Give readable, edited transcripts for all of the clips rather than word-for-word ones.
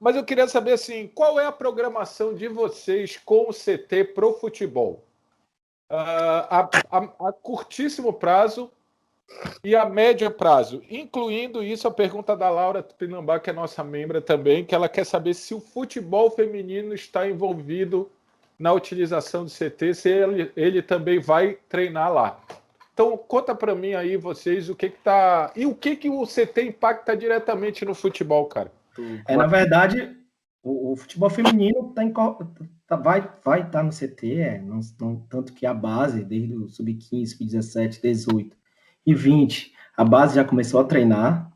Mas eu queria saber, assim, qual é a programação de vocês com o CT pro futebol? A curtíssimo prazo e a médio prazo. Incluindo isso, a pergunta da Laura Pinambá, que é nossa membra também, que ela quer saber se o futebol feminino está envolvido na utilização do CT, se ele também vai treinar lá. Então, conta para mim aí, vocês, o que tá... E o que o CT impacta diretamente no futebol, cara? Na verdade, o futebol feminino vai estar no CT, tanto que a base, desde o sub-15, sub-17, 18 e 20, a base já começou a treinar,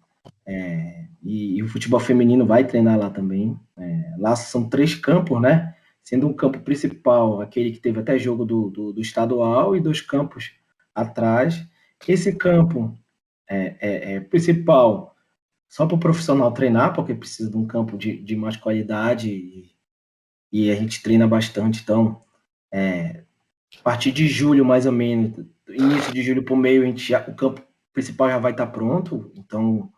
e o futebol feminino vai treinar lá também. Lá são 3 campos, né? Sendo um campo principal, aquele que teve até jogo do estadual, e 2 campos atrás. Esse campo principal só para o profissional treinar, porque precisa de um campo de mais qualidade, e a gente treina bastante. Então, a partir de julho, mais ou menos, início de julho para o meio, o campo principal já vai estar pronto, então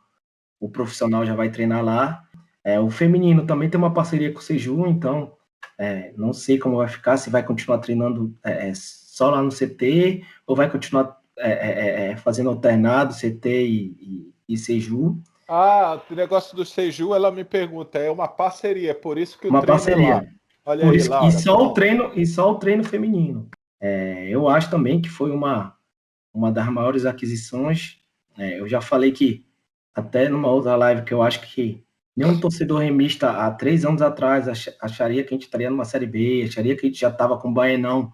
o profissional já vai treinar lá. O feminino também tem uma parceria com o Seju, então não sei como vai ficar, se vai continuar treinando só lá no CT, ou vai continuar fazendo alternado CT e Seju. O negócio do Seju, ela me pergunta, é uma parceria, por isso que o Uma treino é lá. parceria. Olha Por aí, isso, e Laura. só o treino feminino. Eu acho também que foi uma das maiores aquisições. Eu já falei que, até numa outra live, que eu acho que nenhum torcedor remista há 3 anos atrás acharia que a gente estaria numa Série B, acharia que a gente já estava com o Baenão,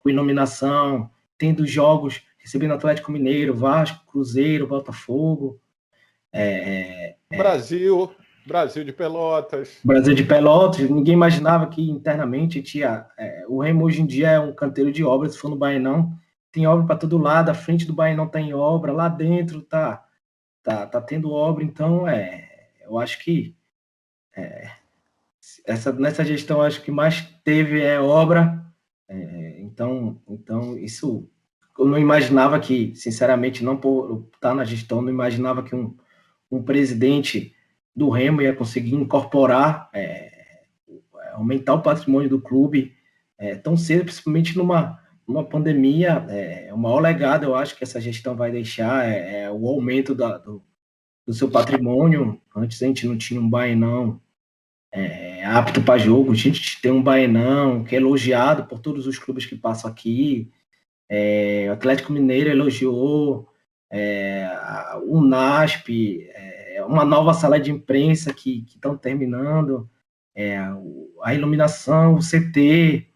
com iluminação, tendo jogos, recebendo Atlético Mineiro, Vasco, Cruzeiro, Botafogo. Brasil de Pelotas. Brasil de Pelotas, ninguém imaginava que internamente tinha. O Remo hoje em dia é um canteiro de obras, se for no Baenão, tem obra para todo lado, a frente do Baenão está em obra, lá dentro tá tendo obra, então eu acho que nessa gestão acho que mais teve obra, então isso eu não imaginava que, sinceramente, não por estar na gestão, não imaginava que um presidente do Remo ia conseguir incorporar, aumentar o patrimônio do clube tão cedo, principalmente numa pandemia. O maior legado, eu acho, que essa gestão vai deixar o aumento do seu patrimônio. Antes a gente não tinha um Baenão apto para jogo, a gente tem um Baenão que é elogiado por todos os clubes que passam aqui. O Atlético Mineiro elogiou, o NASP, uma nova sala de imprensa que estão terminando, a iluminação, o CT.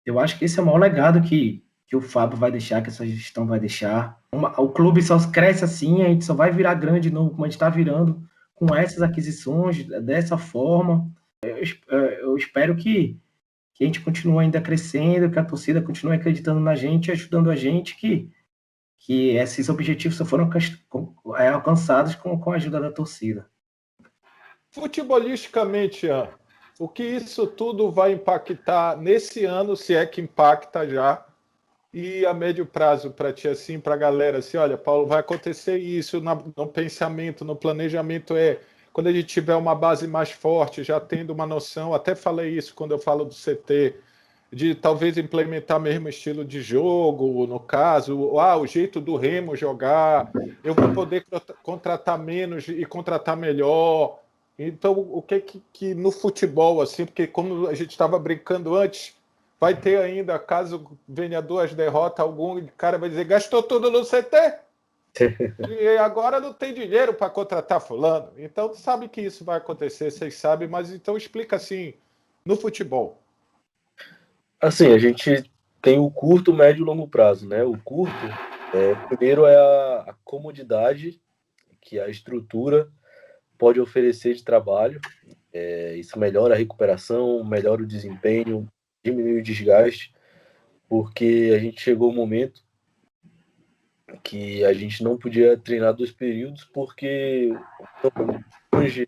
Eu acho que esse é o maior legado que o Fábio vai deixar, que essa gestão vai deixar. O clube só cresce assim, a gente só vai virar grande de novo, como a gente está virando, com essas aquisições, dessa forma. Eu espero que a gente continue ainda crescendo, que a torcida continue acreditando na gente, ajudando a gente, que esses objetivos só foram alcançados com a ajuda da torcida. Futebolisticamente, Ian, o que isso tudo vai impactar nesse ano, se é que impacta já, e a médio prazo para ti, assim, para a galera, assim, olha, Paulo, vai acontecer isso no pensamento, no planejamento, quando a gente tiver uma base mais forte, já tendo uma noção, até falei isso quando eu falo do CT, de talvez implementar mesmo estilo de jogo, no caso, o jeito do Remo jogar, eu vou poder contratar menos e contratar melhor. Então, o que no futebol, assim, porque como a gente estava brincando antes, vai ter ainda, caso venha 2 derrotas, algum cara vai dizer, gastou tudo no CT? E agora não tem dinheiro para contratar fulano. Então, sabe que isso vai acontecer, vocês sabem, mas então explica assim, no futebol. Assim, a gente tem o curto, médio e longo prazo, né? O curto, primeiro é a comodidade que a estrutura pode oferecer de trabalho. Isso melhora a recuperação, melhora o desempenho, diminui o desgaste, porque a gente chegou ao momento que a gente não podia treinar 2 períodos porque hoje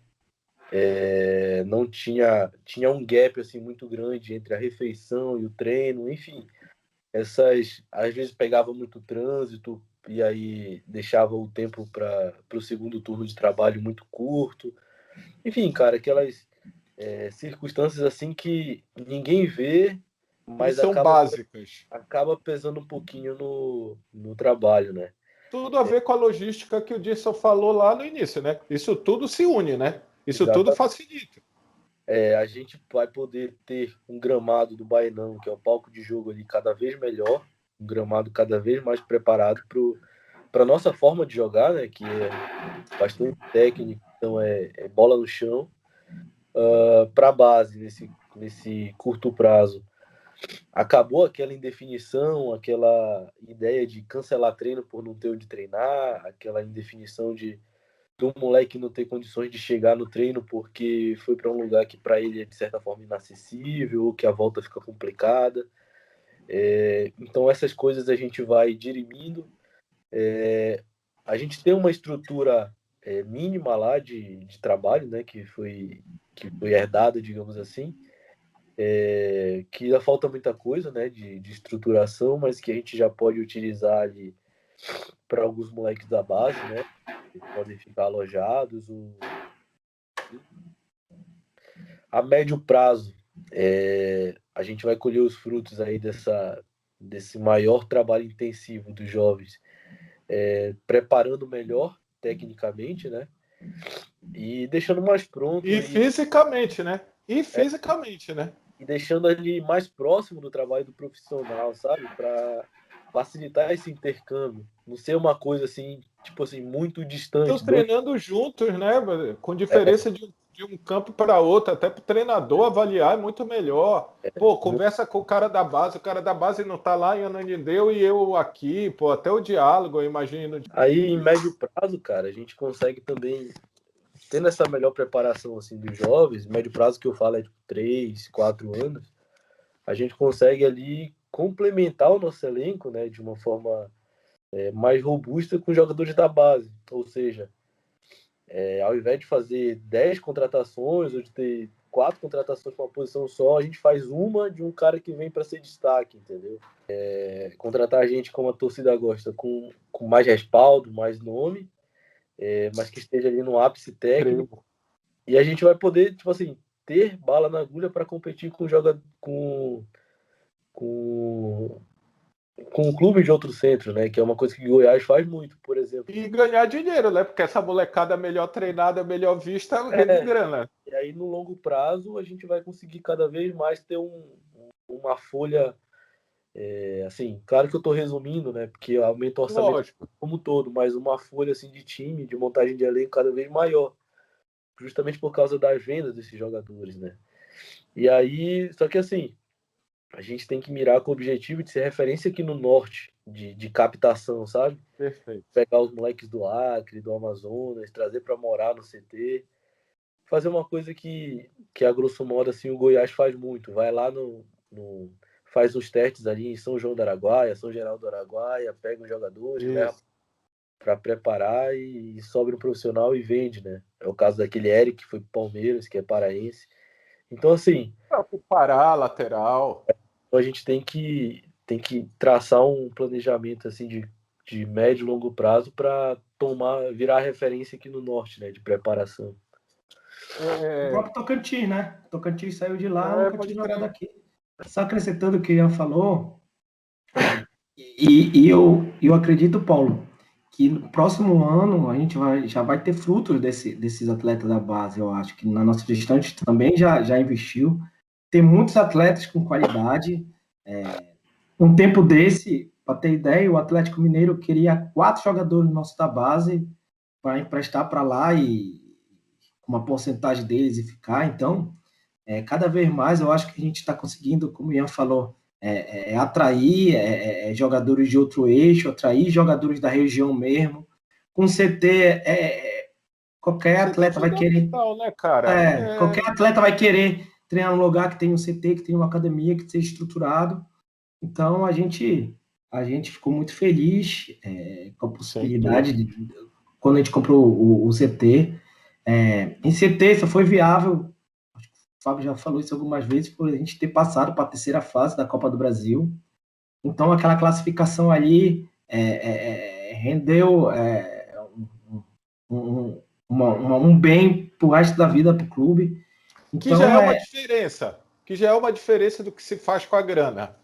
não tinha um gap assim muito grande entre a refeição e o treino, enfim. Às vezes pegava muito trânsito e aí deixava o tempo para o segundo turno de trabalho muito curto. Enfim, cara, aquelas circunstâncias assim que ninguém vê, Que mas são básicas. acaba pesando um pouquinho no trabalho, né? Tudo a ver com a logística que o Dirson falou lá no início, né? Isso tudo se une, né? Isso tudo Exatamente. facilita. A gente vai poder ter um gramado do Baenão, que é o palco de jogo ali, cada vez melhor, um gramado cada vez mais preparado para a nossa forma de jogar, né? Que é bastante técnico, então é bola no chão. Para a base, nesse curto prazo, acabou aquela indefinição, aquela ideia de cancelar treino por não ter onde treinar, aquela indefinição do moleque não ter condições de chegar no treino porque foi para um lugar que para ele é de certa forma inacessível, ou que a volta fica complicada. Então essas coisas a gente vai dirimindo. A gente tem uma estrutura mínima lá de trabalho, né, que foi herdada, digamos assim, que ainda falta muita coisa, né, de estruturação, mas que a gente já pode utilizar ali para alguns moleques da base, né, que podem ficar alojados. A médio prazo, a gente vai colher os frutos aí desse maior trabalho intensivo dos jovens, preparando melhor tecnicamente, né, e deixando mais pronto E aí, fisicamente, né? E fisicamente, né? e deixando ali mais próximo do trabalho do profissional, sabe? Para facilitar esse intercâmbio. Não ser uma coisa assim, tipo assim, muito Estão distante. treinando juntos, né? Com diferença de um campo para outro, até para o treinador avaliar é muito melhor. Pô, conversa com o cara da base não está lá em Ananindeu e eu aqui, pô, até o diálogo, eu imagino. Aí, em médio prazo, cara, a gente consegue também, tendo essa melhor preparação assim dos jovens, médio prazo que eu falo é de 3, 4 anos, a gente consegue ali complementar o nosso elenco, né, de uma forma mais robusta com os jogadores da base. Ou seja, ao invés de fazer 10 contratações ou de ter 4 contratações para uma posição só, a gente faz uma de um cara que vem para ser destaque, entendeu? Contratar a gente como a torcida gosta, com mais respaldo, mais nome, mas que esteja ali no ápice técnico. E a gente vai poder, tipo assim, ter bala na agulha para competir com com clubes de outro centro, né? Que é uma coisa que o Goiás faz muito, por exemplo. E ganhar dinheiro, né? Porque essa molecada melhor treinada, melhor vista, rende grana. E aí, no longo prazo, a gente vai conseguir cada vez mais ter uma folha. Assim, claro que eu estou resumindo, né? Porque aumenta o orçamento Lógico. como um todo, mas uma folha assim de time, de montagem de elenco cada vez maior, justamente por causa das vendas desses jogadores, né? E aí, só que assim, a gente tem que mirar com o objetivo de ser referência aqui no norte de captação, sabe? Perfeito. Pegar os moleques do Acre, do Amazonas, trazer para morar no CT, fazer uma coisa que a grosso modo assim o Goiás faz muito, vai lá faz os testes ali em São João do Araguaia, São Geraldo do Araguaia, pega os jogadores, leva Isso. para preparar e sobe um profissional e vende, né? É o caso daquele Eric que foi pro Palmeiras, que é paraense. Então assim, Para o Pará, lateral. a gente tem que traçar um planejamento assim de médio e longo prazo para virar referência aqui no norte, né, de preparação. O próprio Tocantins, né? O Tocantins saiu de lá, nunca tinha Pode jogado crer. aqui. Só acrescentando o que o Ian falou, e eu acredito, Paulo, que no próximo ano a gente já vai ter frutos desses atletas da base. Eu acho que na nossa gestão a gente também já investiu. Tem muitos atletas com qualidade. Um tempo desse, para ter ideia, o Atlético Mineiro queria 4 jogadores nossos da base para emprestar para lá e uma porcentagem deles e ficar. Então, cada vez mais eu acho que a gente está conseguindo, como o Ian falou, atrair jogadores de outro eixo, atrair jogadores da região mesmo. Com CT, qualquer atleta vai querer. Né, cara? Qualquer atleta vai querer treinar num lugar que tem um CT, que tem uma academia, que seja estruturado. Então a gente ficou muito feliz com a possibilidade de, quando a gente comprou o CT. Em CT só foi viável, o Fábio já falou isso algumas vezes, por a gente ter passado para a terceira fase da Copa do Brasil. Então aquela classificação ali rendeu um bem pro resto da vida pro clube. Que Então, já é uma diferença. Que já é uma diferença do que se faz com a grana.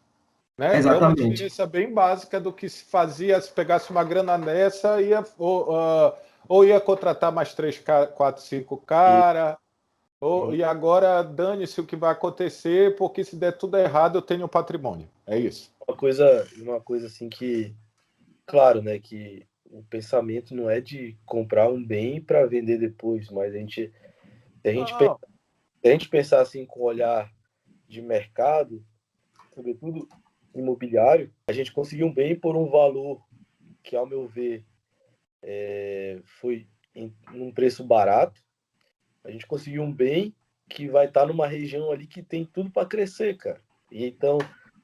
Né? É uma exatamente. diferença bem básica do que se fazia se pegasse uma grana nessa ou ia contratar mais 3, 4, 5 caras. E agora dane-se o que vai acontecer, porque se der tudo errado, eu tenho patrimônio. É isso. Uma coisa assim que, claro, né, que o pensamento não é de comprar um bem para vender depois, mas se a gente pensar assim com olhar de mercado, sobretudo imobiliário, a gente conseguiu um bem por um valor que, ao meu ver, foi num preço barato. A gente conseguiu um bem que vai estar numa região ali que tem tudo para crescer, cara. E então,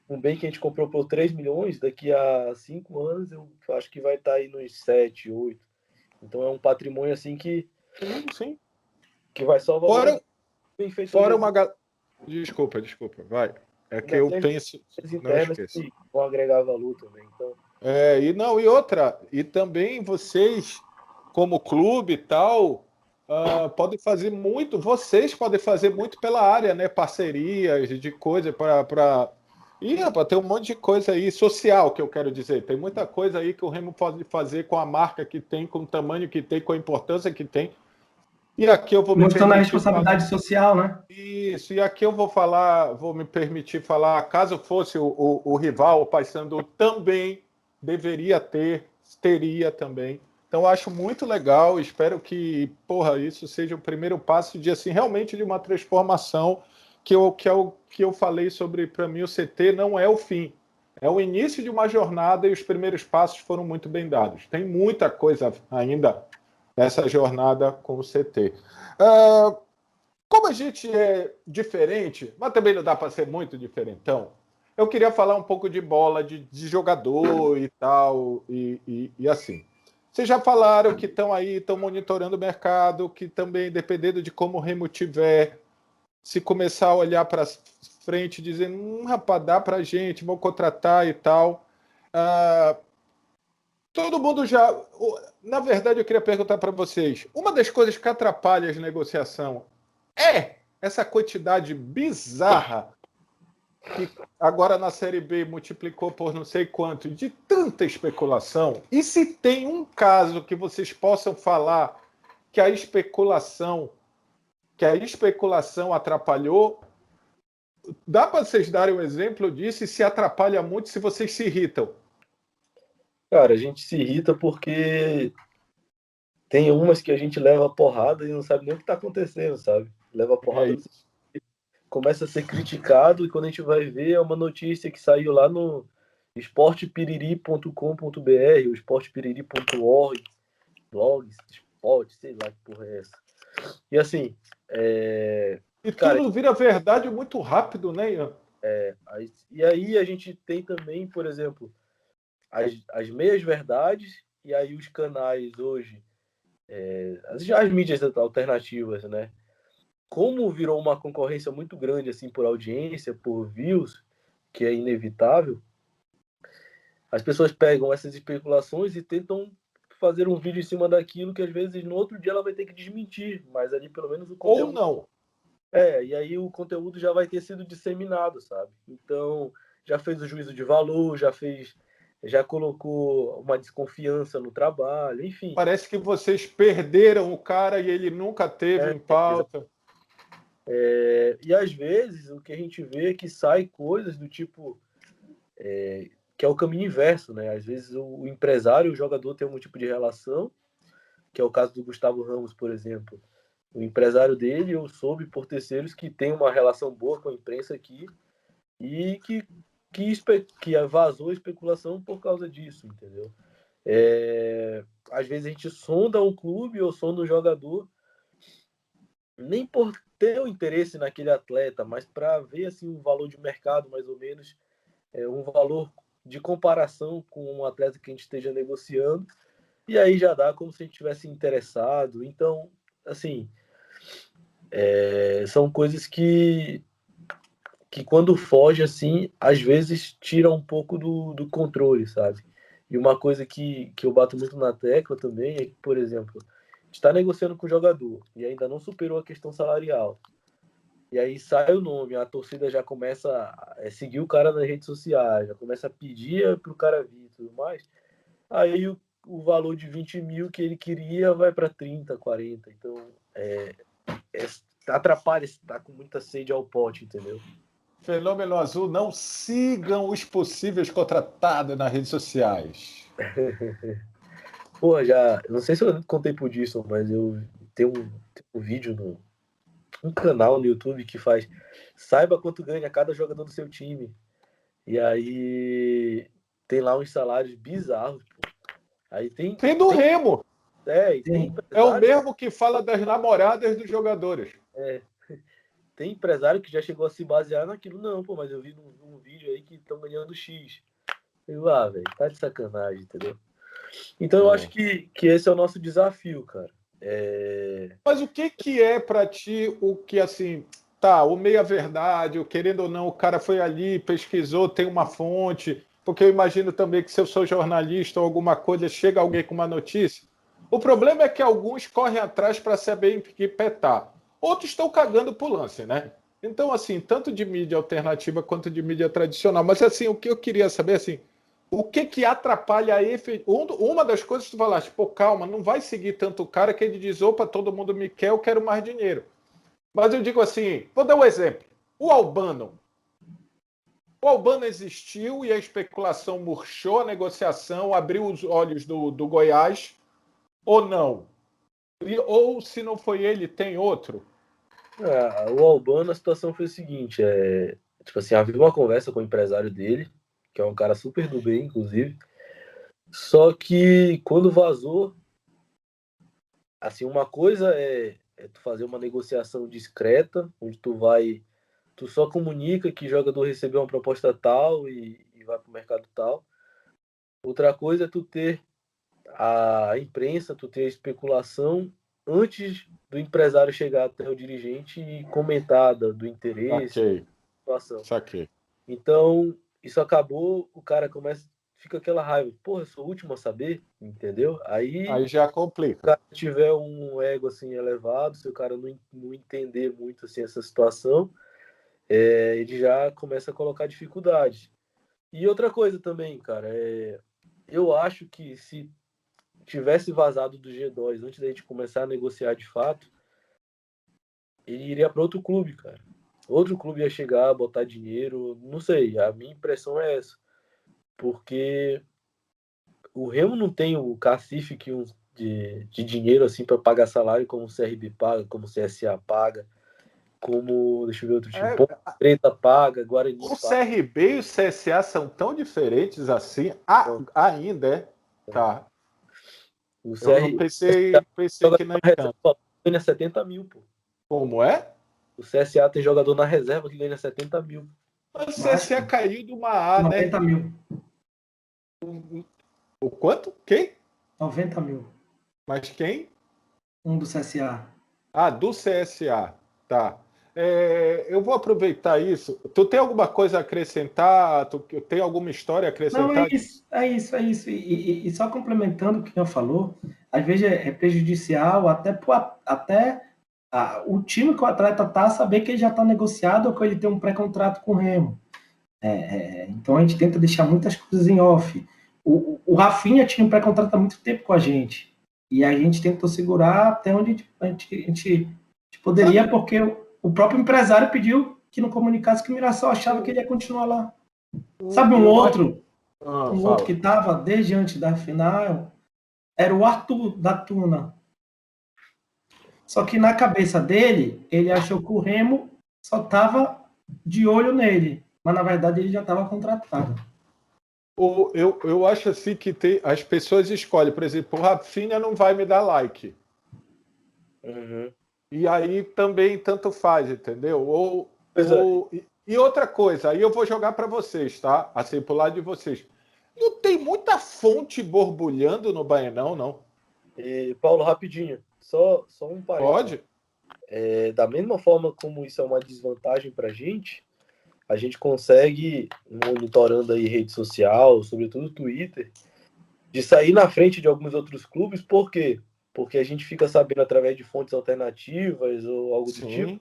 um bem que a gente comprou por 3 milhões, daqui a 5 anos, eu acho que vai estar aí nos 7, 8. Então, é um patrimônio assim que vai só valorizar. Fora uma... Desculpa, vai. É que eu penso... Não esqueça. Vão agregar valor também, então... E outra, e também vocês, como clube e tal, podem fazer muito, vocês podem fazer muito pela área, né? Parcerias de coisa para ter um monte de coisa aí social, que eu quero dizer. Tem muita coisa aí que o Remo pode fazer com a marca que tem, com o tamanho que tem, com a importância que tem. E aqui eu vou mostrando a responsabilidade social, né? Isso, e aqui eu vou me permitir falar, caso fosse o rival, o Paysandu também teria também. Então, acho muito legal, espero que, isso seja o primeiro passo de, assim, realmente de uma transformação que eu falei sobre, para mim, o CT não é o fim, é o início de uma jornada e os primeiros passos foram muito bem dados. Tem muita coisa ainda nessa jornada com o CT. Como a gente é diferente, mas também não dá para ser muito diferentão, eu queria falar um pouco de bola, de jogador e tal, e assim. Vocês já falaram que estão aí, estão monitorando o mercado, que também, dependendo de como o Remo tiver, se começar a olhar para frente, dizendo, rapaz, dá para a gente, vou contratar e tal. Todo mundo já... Na verdade, eu queria perguntar para vocês, uma das coisas que atrapalha as negociações é essa quantidade bizarra que agora na Série B multiplicou por não sei quanto, de tanta especulação. E se tem um caso que vocês possam falar que a especulação atrapalhou, dá para vocês darem um exemplo disso e se atrapalha muito se vocês se irritam? Cara, a gente se irrita porque tem umas que a gente leva porrada e não sabe nem o que está acontecendo, sabe? Leva porrada, começa a ser criticado e quando a gente vai ver é uma notícia que saiu lá no esportepiriri.com.br, o esportepiriri.org, blogs, esporte, sei lá que porra é essa. E assim... E cara, tudo vira verdade muito rápido, né, Ian? E aí a gente tem também, por exemplo, as meias verdades e aí os canais hoje, as mídias alternativas, né? Como virou uma concorrência muito grande assim por audiência, por views, que é inevitável, as pessoas pegam essas especulações e tentam fazer um vídeo em cima daquilo que às vezes no outro dia ela vai ter que desmentir, mas ali pelo menos o conteúdo... Ou não. E aí o conteúdo já vai ter sido disseminado, sabe? Então, já fez o juízo de valor, já colocou uma desconfiança no trabalho, enfim. Parece que vocês perderam o cara e ele nunca teve em pauta. E às vezes o que a gente vê é que sai coisas do tipo que é o caminho inverso, né? Às vezes o empresário e o jogador têm algum tipo de relação, que é o caso do Gustavo Ramos, por exemplo. O empresário dele, eu soube por terceiros que tem uma relação boa com a imprensa aqui e que vazou especulação por causa disso, entendeu? Às vezes a gente sonda um clube ou sonda um jogador nem por ter o interesse naquele atleta, mas para ver assim um valor de mercado mais ou menos, um valor de comparação com um atleta que a gente esteja negociando, e aí já dá como se a gente tivesse interessado. Então, assim, são coisas que quando foge assim, às vezes tira um pouco do controle, sabe? E uma coisa que eu bato muito na tecla também é que, por exemplo, está negociando com o jogador e ainda não superou a questão salarial, e aí sai o nome, a torcida já começa a seguir o cara nas redes sociais, já começa a pedir para o cara vir e tudo mais, aí o valor de 20 mil que ele queria vai para 30, 40. Então, atrapalha, está com muita sede ao pote, entendeu? Fenômeno Azul, não sigam os possíveis contratados nas redes sociais. Pô, não sei se eu contei por disso, mas eu tenho um vídeo um canal no YouTube que faz saiba quanto ganha cada jogador do seu time. E aí tem lá uns salários bizarros, pô. Aí tem do Remo. E tem é o mesmo que fala das namoradas dos jogadores. Tem empresário que já chegou a se basear naquilo. Não, pô, mas eu vi num vídeo aí que estão ganhando X. Eu, velho, tá de sacanagem, entendeu? Então eu acho que esse é o nosso desafio, cara. Mas o que é para ti o que, assim, tá, o meia-verdade, o querendo ou não, o cara foi ali, pesquisou, tem uma fonte, porque eu imagino também que se eu sou jornalista ou alguma coisa, chega alguém com uma notícia. O problema é que alguns correm atrás para saber empetar. Outros estão cagando pro lance, né? Então, assim, tanto de mídia alternativa quanto de mídia tradicional. Mas, assim, o que eu queria saber, assim, o que atrapalha uma das coisas que tu falaste, pô, calma, não vai seguir tanto o cara que ele diz, opa, todo mundo me quer, eu quero mais dinheiro. Mas eu digo assim, vou dar um exemplo. O Albano existiu e a especulação murchou a negociação, abriu os olhos do Goiás, ou não? Ou se não foi ele, tem outro? O Albano, a situação foi a seguinte, tipo assim, havia uma conversa com o empresário dele, que é um cara super do bem, inclusive, só que quando vazou, assim, uma coisa é tu fazer uma negociação discreta, onde tu só comunica que o jogador recebeu uma proposta tal e vai pro mercado tal. Outra coisa é tu ter a imprensa, tu ter a especulação antes do empresário chegar até o dirigente e comentar do interesse, situação. Saquei. Então, isso acabou, o cara fica aquela raiva, porra, eu sou o último a saber, entendeu? Aí já complica. Se o cara tiver um ego assim elevado, se o cara não entender muito assim essa situação, ele já começa a colocar dificuldade. E outra coisa também, cara, eu acho que se tivesse vazado do G2 antes da gente começar a negociar de fato, ele iria para outro clube, cara. Outro clube ia chegar, botar dinheiro, não sei, a minha impressão é essa. Porque o Remo não tem o cacife de dinheiro assim para pagar salário como o CRB paga, como o CSA paga, como, deixa eu ver outro time, Ponte Preta paga, Guarani o paga. O CRB e o CSA são tão diferentes assim, ainda Tá. O Eu pensei que não ganha 70 mil, pô. Como é? O CSA tem jogador na reserva que ganha 70 mil. Mas o CSA caiu de uma A, 90 né? mil. O quanto? Quem? 90 mil. Mas quem? Um do CSA. Do CSA. Tá. Eu vou aproveitar isso. Tu tem alguma coisa a acrescentar? Tu tem alguma história a acrescentar? Não, é isso. E só complementando o que eu falou, às vezes é prejudicial até o time que o atleta tá saber que ele já está negociado ou que ele tem um pré-contrato com o Remo. Então a gente tenta deixar muitas coisas em off. O Rafinha tinha um pré-contrato há muito tempo com a gente. E a gente tentou segurar até onde a gente poderia, porque o próprio empresário pediu que não comunicasse que o Mirassol achava que ele ia continuar lá. Sabe um outro que estava desde antes da final? Era o Arthur, da Tuna. Só que na cabeça dele, ele achou que o Remo só estava de olho nele. Mas na verdade ele já estava contratado. Eu acho assim que as pessoas escolhem, por exemplo, o Rafinha não vai me dar like. Uhum. E aí também tanto faz, entendeu? E outra coisa, aí eu vou jogar para vocês, tá? Assim, pro lado de vocês. Não tem muita fonte borbulhando no Baianão, não? Paulo, rapidinho, só um parênteses. Pode? Da mesma forma como isso é uma desvantagem para a gente consegue, monitorando aí rede social, sobretudo Twitter, de sair na frente de alguns outros clubes, por quê? porque a gente fica sabendo através de fontes alternativas ou algo do Sim. tipo,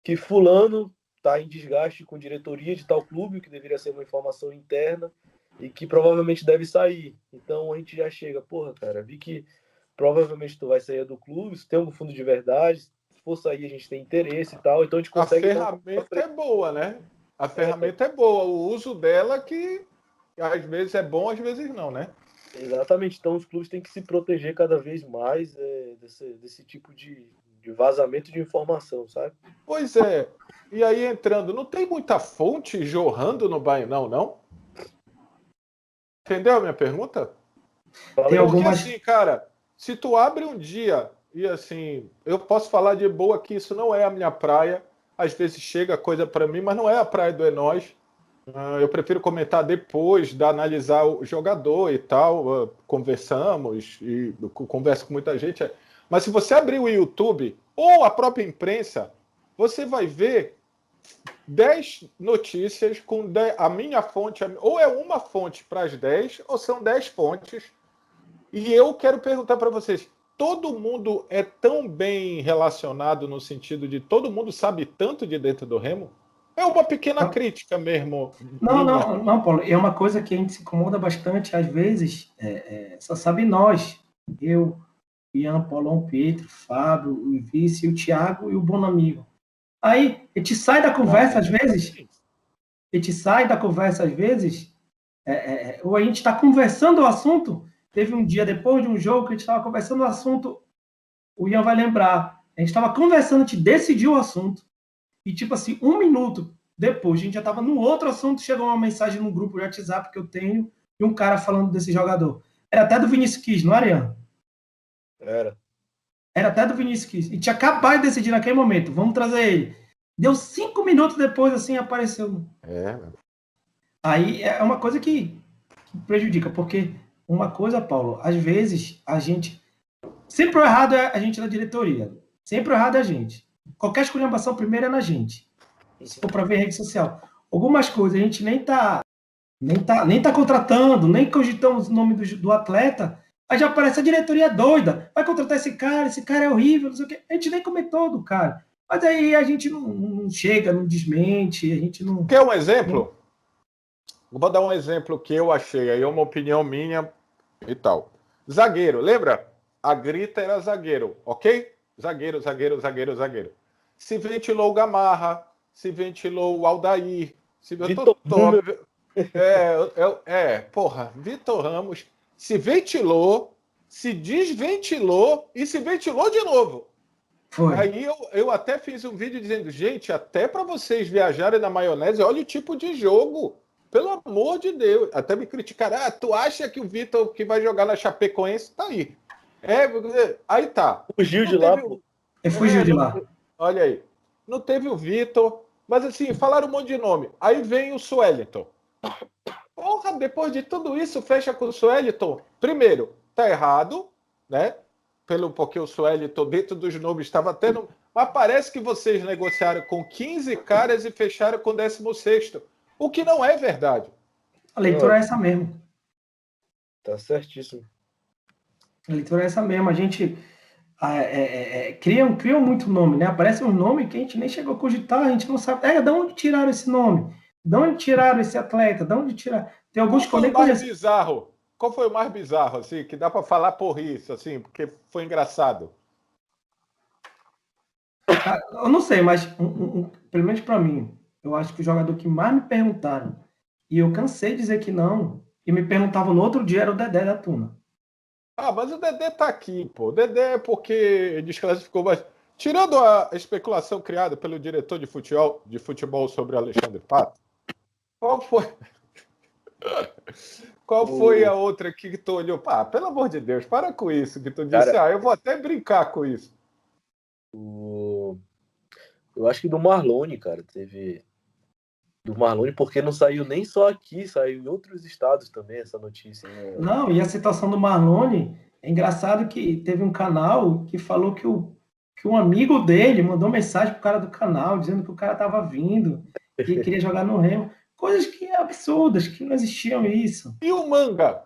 que fulano está em desgaste com diretoria de tal clube, que deveria ser uma informação interna e que provavelmente deve sair. Então a gente já chega, porra, cara, vi que provavelmente tu vai sair do clube, se tem algum fundo de verdade, se for sair a gente tem interesse e tal, então a gente A consegue... ferramenta é boa, né? A ferramenta é boa, o uso dela que às vezes é bom, às vezes não, né? Exatamente, então os clubes têm que se proteger cada vez mais desse tipo de vazamento de informação, sabe? Pois é. E aí entrando, não tem muita fonte jorrando no Baianão, não? Entendeu a minha pergunta? Tem Porque algumas. assim, cara, se tu abre um dia e assim, eu posso falar de boa que isso não é a minha praia. Às vezes chega coisa para mim, mas não é a praia do É Nóis. Eu prefiro comentar depois, analisar o jogador e tal. Conversamos e converso com muita gente. Mas se você abrir o YouTube ou a própria imprensa, você vai ver 10 notícias com a minha fonte, ou é uma fonte para as 10, ou são 10 fontes. E eu quero perguntar para vocês: todo mundo é tão bem relacionado no sentido de todo mundo sabe tanto de dentro do Remo? É uma pequena crítica mesmo, Não, minha. não, não, Paulo. É uma coisa que a gente se incomoda bastante, às vezes, só sabe nós. Eu, Ian, Paulão, Pedro, Fábio, o Vice, o Thiago e o Bonamigo. Aí, a gente sai da conversa, às vezes, ou a gente está conversando o assunto. Teve um dia depois de um jogo que a gente estava conversando o assunto, o Ian vai lembrar. A gente estava conversando, a gente decidiu o assunto, e tipo assim, 1 minuto depois, a gente já estava no outro assunto, chegou uma mensagem no grupo de WhatsApp que eu tenho, e um cara falando desse jogador. Era até do Vinícius Quis, não era, Ian? Era até do Vinícius Quis. E tinha acabado de decidir naquele momento, vamos trazer ele. Deu 5 minutos depois, assim, apareceu. Aí é uma coisa que prejudica, porque uma coisa, Paulo, às vezes a gente. Sempre o errado é a gente na diretoria. Sempre o errado é a gente. Qualquer esculhambação primeiro é na gente. Se for para ver rede social. Algumas coisas a gente nem tá contratando, nem cogitamos o nome do atleta. Aí já aparece a diretoria doida. Vai contratar esse cara é horrível, não sei o quê. A gente nem comentou do cara. Mas aí a gente não chega, não desmente, a gente não. Quer um exemplo? Vou dar um exemplo que eu achei, aí é uma opinião minha e tal. Zagueiro, lembra? A Grita era zagueiro, ok? Zagueiro. Se ventilou o Gamarra, se ventilou o Aldair, porra, Vitor Ramos se ventilou, se desventilou e se ventilou de novo. Foi. Aí eu até fiz um vídeo dizendo, gente, até para vocês viajarem na maionese, olha o tipo de jogo. Pelo amor de Deus. Até me criticaram. Tu acha que o Vitor que vai jogar na Chapecoense tá aí? Aí tá. Fugiu de lá, pô. Ele fugiu de lá. Olha aí. Não teve o Vitor, mas assim, falaram um monte de nome. Aí vem o Sueliton. Porra, depois de tudo isso, fecha com o Sueliton. Primeiro, tá errado, né? Porque o Sueliton, dentro dos nomes, estava tendo. Mas parece que vocês negociaram com 15 caras e fecharam com o 16º. O que não é verdade. A leitura é essa mesmo. Tá certíssimo. A leitura é essa mesmo. A gente criam muito nome, né? Aparece um nome que a gente nem chegou a cogitar, a gente não sabe. De onde tiraram esse nome? De onde tiraram esse atleta? De onde tiraram? Tem alguns que eu nem conheço. Qual foi o mais bizarro, assim, que dá para falar por isso, assim, porque foi engraçado? Eu não sei, mas pelo menos para mim, eu acho que o jogador que mais me perguntaram, e eu cansei de dizer que não, e me perguntavam no outro dia, era o Dedé da Tuna. Mas o Dedé tá aqui, pô. O Dedé é porque desclassificou mais. Tirando a especulação criada pelo diretor de futebol sobre Alexandre Pato, qual foi a outra que tu olhou? Pelo amor de Deus, para com isso, que tu disse, eu vou até brincar com isso. Eu acho que do Marlone, cara, teve... Do Marlone, porque não saiu nem só aqui, saiu em outros estados também essa notícia. Né? Não, e a situação do Marlone, é engraçado que teve um canal que falou que um amigo dele mandou mensagem pro cara do canal, dizendo que o cara tava vindo, que queria jogar no Remo. Coisas que absurdas, que não existiam isso. E o Manga?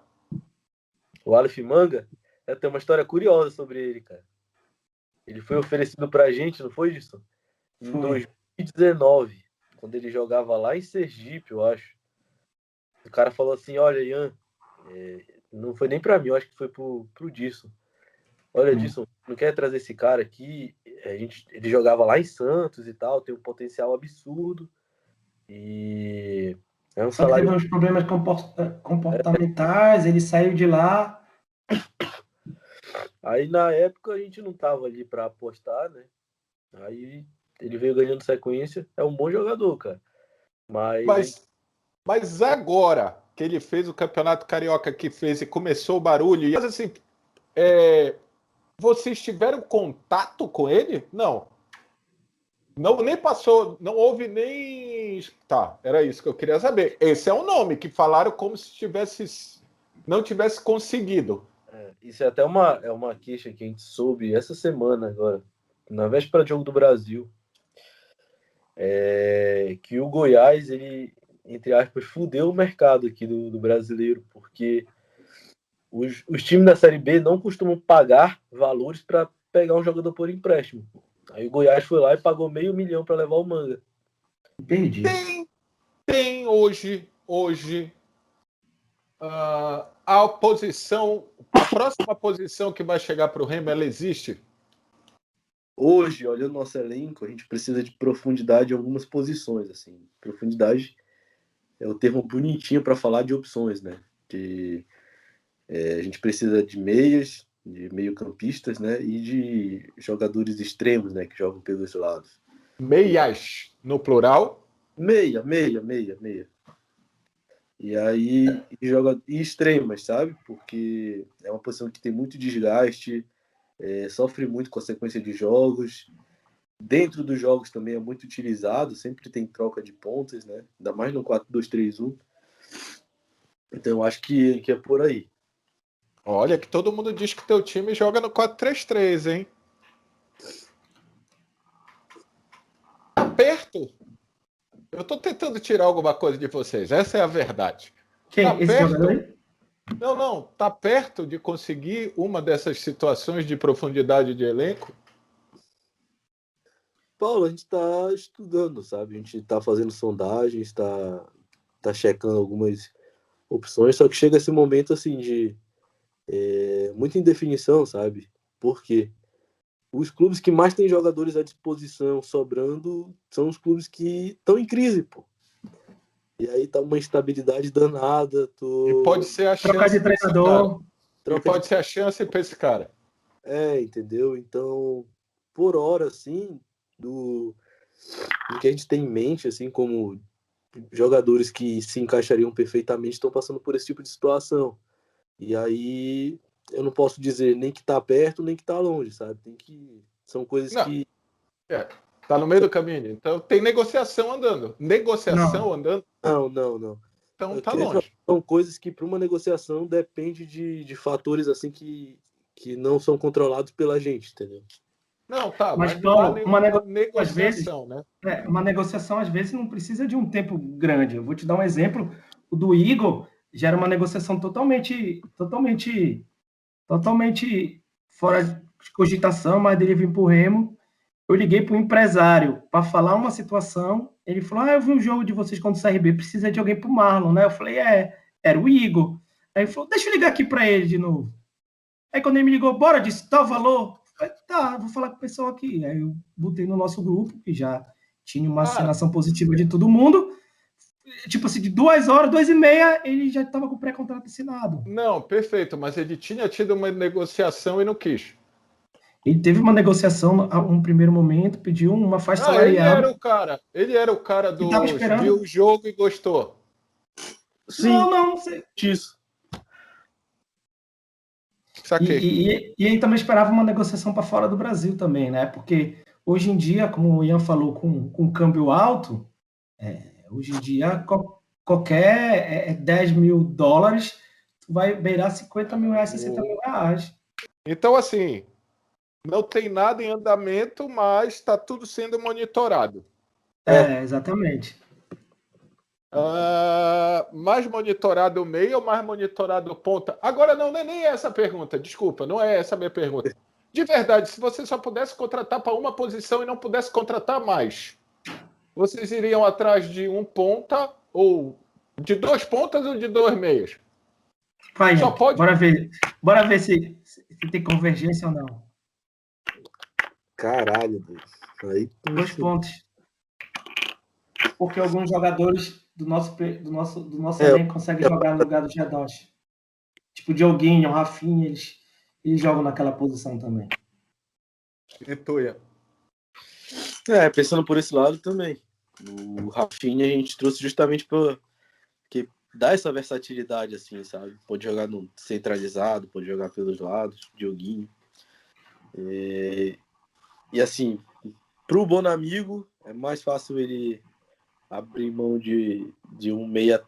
O Aleph Manga? tenho uma história curiosa sobre ele, cara. Ele foi oferecido pra gente, não foi isso? Em Foi. 2019, quando ele jogava lá em Sergipe, eu acho. O cara falou assim, olha, Ian, não foi nem pra mim, eu acho que foi pro Disson. Olha, Disson, não quer trazer esse cara aqui? Ele jogava lá em Santos e tal, tem um potencial absurdo. E é um Só que teve salário. uns problemas comportamentais, ele saiu de lá. Aí na época a gente não tava ali pra apostar, né? Aí ele veio ganhando sequência. É um bom jogador, cara. Mas agora que ele fez o Campeonato Carioca que fez e começou o barulho, mas assim, vocês tiveram contato com ele? Não. Não, nem passou, não houve nem. Tá, era isso que eu queria saber. Esse é o nome que falaram como se não tivesse conseguido. Isso é até uma queixa que a gente soube essa semana agora, na véspera do Jogo do Brasil. Que o Goiás, ele, entre aspas, fudeu o mercado aqui do brasileiro, porque os times da Série B não costumam pagar valores para pegar um jogador por empréstimo. Aí o Goiás foi lá e pagou $500 mil para levar o Manga. Perdi. Tem hoje a próxima posição que vai chegar para o Remo, ela existe? Hoje, olhando o nosso elenco, a gente precisa de profundidade em algumas posições. Assim. Profundidade é o termo bonitinho para falar de opções, né? A gente precisa de meias, de meio-campistas, né? E de jogadores extremos, né? Que jogam pelos lados. Meias, no plural? Meia. E aí, e extremas, sabe? Porque é uma posição que tem muito desgaste, sofre muito com a sequência de jogos. Dentro dos jogos também é muito utilizado, sempre tem troca de pontas, né? Ainda mais no 4-2-3-1. Então, eu acho que é por aí. Olha, que todo mundo diz que teu time joga no 4-3-3, hein? Tá perto? Eu tô tentando tirar alguma coisa de vocês, essa é a verdade. Quem? Tá Esse jogador perto? aí? Não. Tá perto de conseguir uma dessas situações de profundidade de elenco? Paulo, a gente está estudando, sabe? A gente está fazendo sondagens, está checando algumas opções, só que chega esse momento assim de muita indefinição, sabe? Por quê? Os clubes que mais têm jogadores à disposição sobrando são os clubes que estão em crise, pô. E aí tá uma instabilidade danada. E pode ser a Trocar chance de desse cara. treinador. Pode ser a chance para esse cara. Entendeu? Então, por hora, assim, do que a gente tem em mente, assim, como jogadores que se encaixariam perfeitamente estão passando por esse tipo de situação. E aí eu não posso dizer nem que tá perto, nem que tá longe, sabe? São coisas Não. que... Tá no meio do caminho. Então tem negociação andando. Andando. Não. Então tá longe. São coisas que para uma negociação depende de fatores assim que não são controlados pela gente, entendeu? Não, tá, Mas, não há Paulo, nenhuma negociação, né? uma negociação às vezes não precisa de um tempo grande. Eu vou te dar um exemplo. O do Igor já era uma negociação totalmente fora de cogitação, mas dele vir para o Remo. Eu liguei para o empresário para falar uma situação. Ele falou: eu vi um jogo de vocês contra o CRB, precisa de alguém para o Marlon, né? Eu falei: era o Igor. Aí ele falou: deixa eu ligar aqui para ele de novo. Aí quando ele me ligou, bora, disse, tá o valor? Eu falei, tá, vou falar com o pessoal aqui. Aí eu botei no nosso grupo, que já tinha uma assinação positiva de todo mundo. Tipo assim, de 2 horas, 2h30, ele já estava com o pré-contrato assinado. Não, perfeito, mas ele tinha tido uma negociação e não quis. Ele teve uma negociação a um primeiro momento, pediu uma faixa salarial. Ele era o cara do viu o jogo e gostou. Sim, não sei. Isso. E ele também esperava uma negociação para fora do Brasil também, né? Porque hoje em dia, como o Ian falou, com câmbio alto, hoje em dia qualquer $10 mil vai beirar $50 mil, $60 mil. Então, assim, não tem nada em andamento, mas está tudo sendo monitorado. Exatamente. Mais monitorado meio ou mais monitorado ponta? Agora não é nem essa a pergunta, desculpa, não é essa a minha pergunta. De verdade, se você só pudesse contratar para uma posição e não pudesse contratar mais, vocês iriam atrás de um ponta ou de 2 pontas ou de 2 meias? Vai, Só pode... Bora ver se tem convergência ou não. Caralho, Deus. Aí, 2 pontos. Porque alguns jogadores do nosso elenco conseguem jogar no lugar do Gedoche. Tipo, Dioguinho, Rafinha, eles jogam naquela posição também. E tu, Ian? Pensando por esse lado também. O Rafinha a gente trouxe justamente para que dá essa versatilidade, assim, sabe? Pode jogar no centralizado, pode jogar pelos lados, Dioguinho. E assim, pro Bonamigo, é mais fácil ele abrir mão de um meia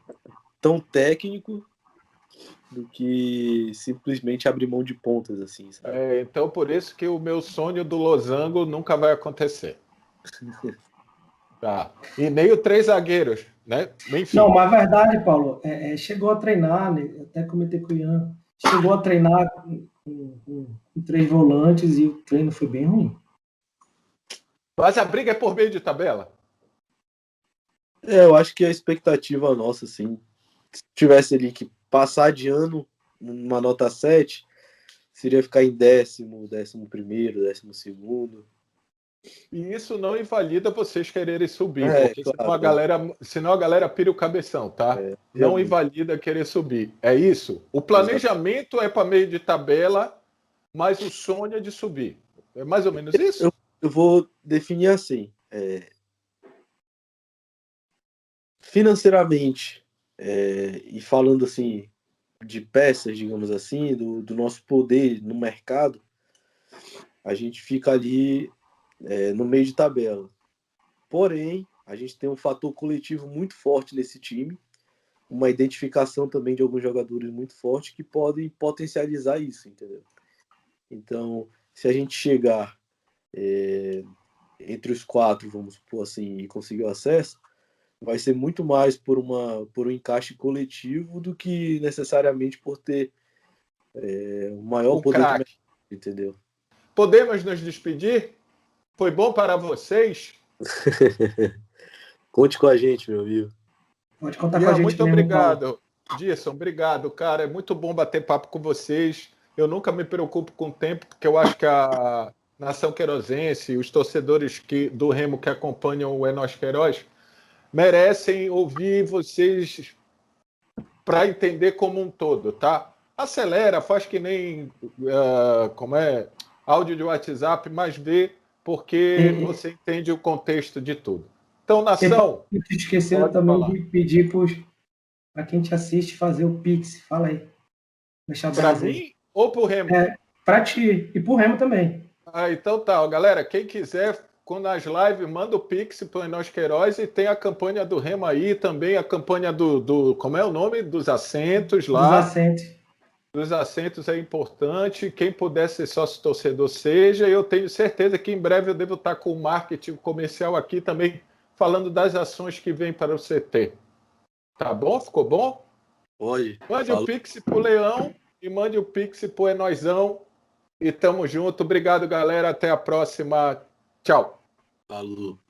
tão técnico do que simplesmente abrir mão de pontas, assim, sabe? Então, por isso que o meu sonho do losango nunca vai acontecer. Tá. E nem o 3 zagueiros, né? Enfim. Não, mas a verdade, Paulo, chegou a treinar, né? Até comentei com o Ian, chegou a treinar com 3 volantes e o treino foi bem ruim. Mas a briga é por meio de tabela? Eu acho que a expectativa nossa, assim, se tivesse ali que passar de ano numa nota 7, seria ficar em 10º, 11º, 12º. E isso não invalida vocês quererem subir, porque claro, senão a galera pira o cabeção, tá? Não invalida querer subir. É isso? O planejamento é para meio de tabela, mas o sonho é de subir. É mais ou menos isso? Eu vou definir assim. Financeiramente, e falando assim de peças, digamos assim, do nosso poder no mercado, a gente fica ali no meio de tabela. Porém, a gente tem um fator coletivo muito forte nesse time, uma identificação também de alguns jogadores muito forte que podem potencializar isso, entendeu? Então, se a gente chegar entre os 4, vamos supor assim, e conseguir o acesso, vai ser muito mais por um encaixe coletivo do que necessariamente por ter o maior poder de mercado, entendeu? Podemos nos despedir? Foi bom para vocês? Conte com a gente, meu amigo. Pode contar com a gente. Muito obrigado. Disson, obrigado, cara. É muito bom bater papo com vocês. Eu nunca me preocupo com o tempo, porque eu acho que a nação querosense, os torcedores do Remo que acompanham o É Nós Queiroz, merecem ouvir vocês para entender como um todo, tá? Acelera, faz que nem áudio de WhatsApp, mas vê porque você entende o contexto de tudo. Então, nação... Eu te esqueci também de pedir para quem te assiste fazer o Pix. Fala aí. Para mim ou para o Remo? Para ti e para o Remo também. Então tá, galera, quem quiser, nas lives, manda o Pix para nós Queiroz e tem a campanha do Remo aí, também a campanha como é o nome? Dos assentos lá. Dos assentos é importante. Quem puder ser sócio torcedor seja. Eu tenho certeza que em breve eu devo estar com o marketing comercial aqui também, falando das ações que vêm para o CT. Tá bom? Ficou bom? Pode. Mande o Pix pro Leão e mande o Pix pro Enóizão. E tamo junto. Obrigado, galera. Até a próxima. Tchau. Falou.